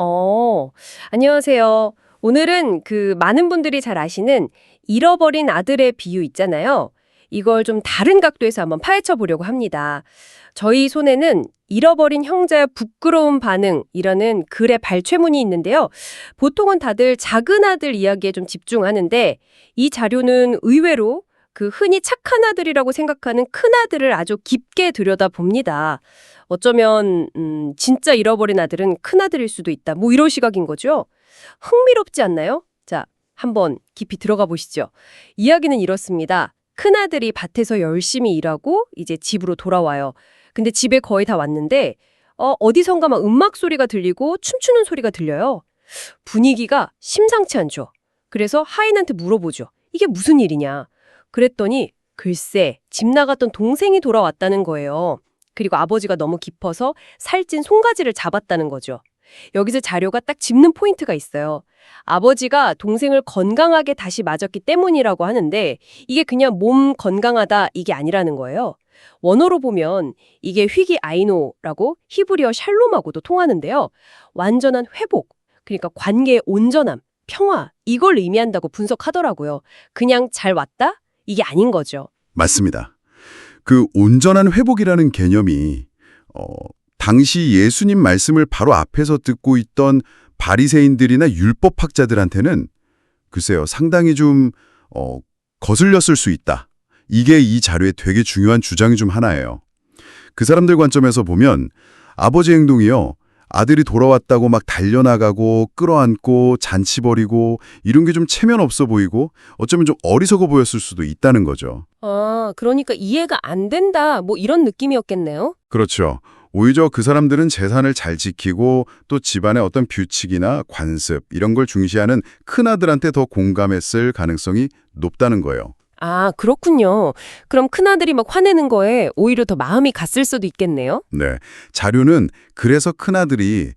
어, 안녕하세요. 오늘은 많은 분들이 잘 아시는 잃어버린 아들의 비유 있잖아요. 이걸 좀 다른 각도에서 한번 파헤쳐 보려고 합니다. 저희 손에는 잃어버린 형제의 부끄러운 반응이라는 글의 발췌문이 있는데요. 보통은 다들 작은 아들 이야기에 좀 집중하는데 이 자료는 의외로 흔히 착한 아들이라고 생각하는 큰 아들을 아주 깊게 들여다봅니다. 어쩌면 진짜 잃어버린 아들은 큰 아들일 수도 있다. 뭐 이런 시각인 거죠. 흥미롭지 않나요? 자, 한번 깊이 들어가 보시죠. 이야기는 이렇습니다. 큰 아들이 밭에서 열심히 일하고 이제 집으로 돌아와요. 근데 집에 거의 다 왔는데 어디선가 막 음악 소리가 들리고 춤추는 소리가 들려요. 분위기가 심상치 않죠. 그래서 하인한테 물어보죠. 이게 무슨 일이냐? 그랬더니 글쎄 집 나갔던 동생이 돌아왔다는 거예요. 그리고 아버지가 너무 깊어서 살찐 송가지를 잡았다는 거죠. 여기서 자료가 딱 짚는 포인트가 있어요. 아버지가 동생을 건강하게 다시 맞았기 때문이라고 하는데 이게 그냥 몸 건강하다 이게 아니라는 거예요. 원어로 보면 이게 휘기 아이노라고 히브리어 샬롬하고도 통하는데요. 완전한 회복, 그러니까 관계의 온전함, 평화 이걸 의미한다고 분석하더라고요. 그냥 잘 왔다? 이게 아닌 거죠. 맞습니다. 그 온전한 회복이라는 개념이 당시 예수님 말씀을 바로 앞에서 듣고 있던 바리새인들이나 율법학자들한테는 글쎄요, 상당히 좀 거슬렸을 수 있다. 이게 이 자료의 되게 중요한 주장이 좀 하나예요. 그 사람들 관점에서 보면 아버지 행동이요, 아들이 돌아왔다고 막 달려나가고 끌어안고 잔치 벌이고 이런 게 좀 체면 없어 보이고 어쩌면 좀 어리석어 보였을 수도 있다는 거죠. 아, 그러니까 이해가 안 된다. 뭐 이런 느낌이었겠네요. 그렇죠. 오히려 그 사람들은 재산을 잘 지키고 또 집안의 어떤 규칙이나 관습 이런 걸 중시하는 큰아들한테 더 공감했을 가능성이 높다는 거예요. 아, 그렇군요. 그럼 큰아들이 막 화내는 거에 오히려 더 마음이 갔을 수도 있겠네요. 네, 자료는 그래서 큰아들이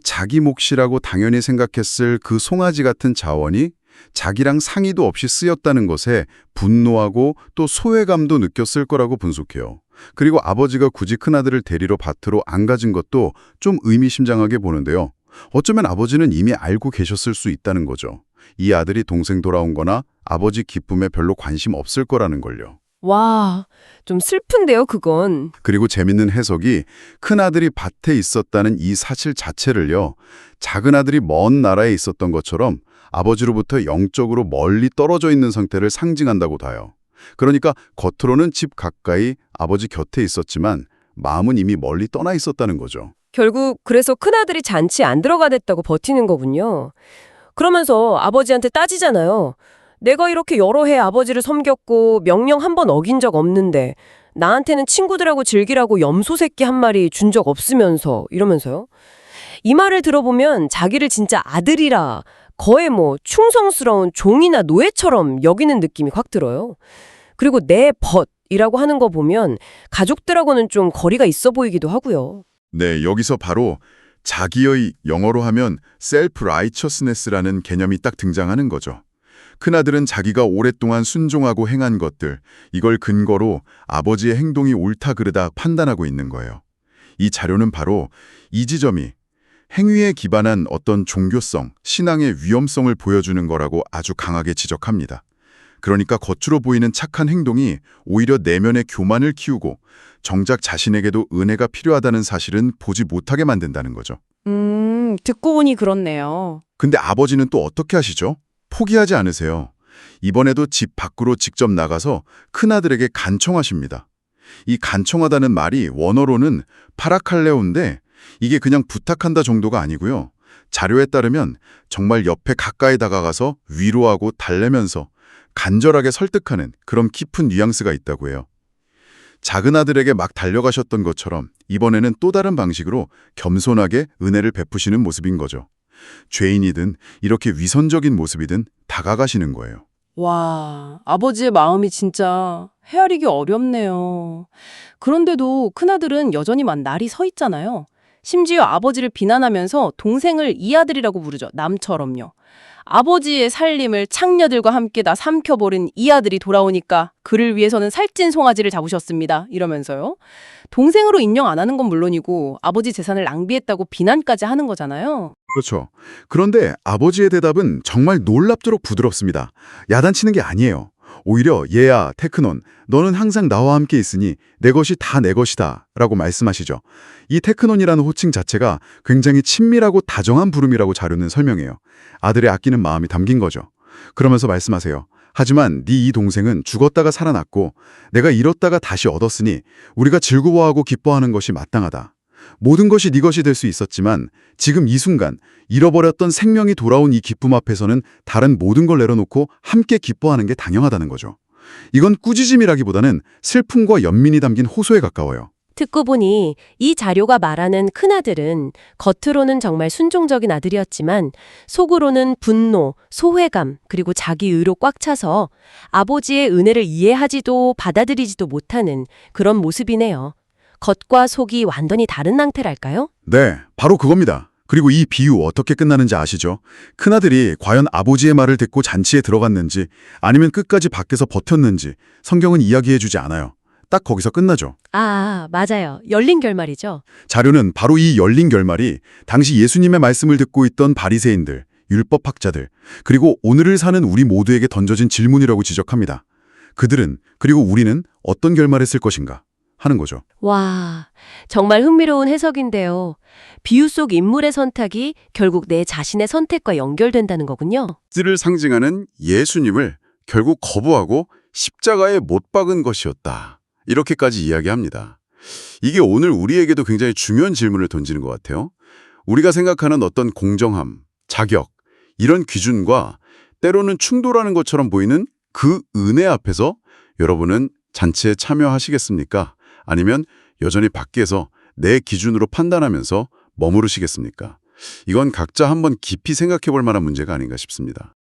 자기 몫이라고 당연히 생각했을 그 송아지 같은 자원이 자기랑 상의도 없이 쓰였다는 것에 분노하고 또 소외감도 느꼈을 거라고 분석해요. 그리고 아버지가 굳이 큰아들을 데리러 밭으로 안 가진 것도 좀 의미심장하게 보는데요. 어쩌면 아버지는 이미 알고 계셨을 수 있다는 거죠. 이 아들이 동생 돌아온 거나 아버지 기쁨에 별로 관심 없을 거라는 걸요. 와, 좀 슬픈데요, 그건. 그리고 재밌는 해석이 큰아들이 밭에 있었다는 이 사실 자체를요, 작은 아들이 먼 나라에 있었던 것처럼 아버지로부터 영적으로 멀리 떨어져 있는 상태를 상징한다고 봐요. 그러니까 겉으로는 집 가까이 아버지 곁에 있었지만 마음은 이미 멀리 떠나 있었다는 거죠. 결국 그래서 큰아들이 잔치 안 들어가겠다고 버티는 거군요. 그러면서 아버지한테 따지잖아요. 내가 이렇게 여러 해 아버지를 섬겼고 명령 한 번 어긴 적 없는데 나한테는 친구들하고 즐기라고 염소 새끼 한 마리 준 적 없으면서 이러면서요. 이 말을 들어보면 자기를 진짜 아들이라 거의 뭐 충성스러운 종이나 노예처럼 여기는 느낌이 확 들어요. 그리고 내 벗이라고 하는 거 보면 가족들하고는 좀 거리가 있어 보이기도 하고요. 네, 여기서 바로 자기의 영어로 하면 self-righteousness라는 개념이 딱 등장하는 거죠. 큰아들은 자기가 오랫동안 순종하고 행한 것들, 이걸 근거로 아버지의 행동이 옳다 그르다 판단하고 있는 거예요. 이 자료는 바로 이 지점이 행위에 기반한 어떤 종교성, 신앙의 위험성을 보여주는 거라고 아주 강하게 지적합니다. 그러니까 겉으로 보이는 착한 행동이 오히려 내면의 교만을 키우고 정작 자신에게도 은혜가 필요하다는 사실은 보지 못하게 만든다는 거죠. 듣고 보니 그렇네요. 근데 아버지는 또 어떻게 하시죠? 포기하지 않으세요. 이번에도 집 밖으로 직접 나가서 큰아들에게 간청하십니다. 이 간청하다는 말이 원어로는 파라칼레오인데 이게 그냥 부탁한다 정도가 아니고요. 자료에 따르면 정말 옆에 가까이 다가가서 위로하고 달래면서 간절하게 설득하는 그런 깊은 뉘앙스가 있다고 해요. 작은 아들에게 막 달려가셨던 것처럼 이번에는 또 다른 방식으로 겸손하게 은혜를 베푸시는 모습인 거죠. 죄인이든 이렇게 위선적인 모습이든 다가가시는 거예요. 와, 아버지의 마음이 진짜 헤아리기 어렵네요. 그런데도 큰아들은 여전히 날이 서 있잖아요. 심지어 아버지를 비난하면서 동생을 이 아들이라고 부르죠. 남처럼요. 아버지의 살림을 창녀들과 함께 다 삼켜버린 이 아들이 돌아오니까 그를 위해서는 살찐 송아지를 잡으셨습니다. 이러면서요. 동생으로 인정 안 하는 건 물론이고 아버지 재산을 낭비했다고 비난까지 하는 거잖아요. 그렇죠. 그런데 아버지의 대답은 정말 놀랍도록 부드럽습니다. 야단치는 게 아니에요. 오히려 얘야, 테크논, 너는 항상 나와 함께 있으니 내 것이 다 내 것이다 라고 말씀하시죠. 이 테크논이라는 호칭 자체가 굉장히 친밀하고 다정한 부름이라고 자료는 설명해요. 아들의 아끼는 마음이 담긴 거죠. 그러면서 말씀하세요. 하지만 네 이 동생은 죽었다가 살아났고 내가 잃었다가 다시 얻었으니 우리가 즐거워하고 기뻐하는 것이 마땅하다. 모든 것이 네 것이 될 수 있었지만 지금 이 순간 잃어버렸던 생명이 돌아온 이 기쁨 앞에서는 다른 모든 걸 내려놓고 함께 기뻐하는 게 당연하다는 거죠. 이건 꾸짖음이라기보다는 슬픔과 연민이 담긴 호소에 가까워요. 듣고 보니 이 자료가 말하는 큰아들은 겉으로는 정말 순종적인 아들이었지만 속으로는 분노, 소외감, 그리고 자기 의로 꽉 차서 아버지의 은혜를 이해하지도 받아들이지도 못하는 그런 모습이네요. 겉과 속이 완전히 다른 상태랄까요? 네, 바로 그겁니다. 그리고 이 비유 어떻게 끝나는지 아시죠? 큰아들이 과연 아버지의 말을 듣고 잔치에 들어갔는지 아니면 끝까지 밖에서 버텼는지 성경은 이야기해주지 않아요. 딱 거기서 끝나죠. 아, 맞아요. 열린 결말이죠. 자료는 바로 이 열린 결말이 당시 예수님의 말씀을 듣고 있던 바리새인들, 율법학자들, 그리고 오늘을 사는 우리 모두에게 던져진 질문이라고 지적합니다. 그들은, 그리고 우리는 어떤 결말을 쓸 것인가 하는 거죠. 와, 정말 흥미로운 해석인데요. 비유 속 인물의 선택이 결국 내 자신의 선택과 연결된다는 거군요. 를 상징하는 예수님을 결국 거부하고 십자가에 못 박은 것이었다. 이렇게까지 이야기합니다. 이게 오늘 우리에게도 굉장히 중요한 질문을 던지는 것 같아요. 우리가 생각하는 어떤 공정함, 자격, 이런 기준과 때로는 충돌하는 것처럼 보이는 그 은혜 앞에서 여러분은 잔치에 참여하시겠습니까? 아니면 여전히 밖에서 내 기준으로 판단하면서 머무르시겠습니까? 이건 각자 한번 깊이 생각해 볼 만한 문제가 아닌가 싶습니다.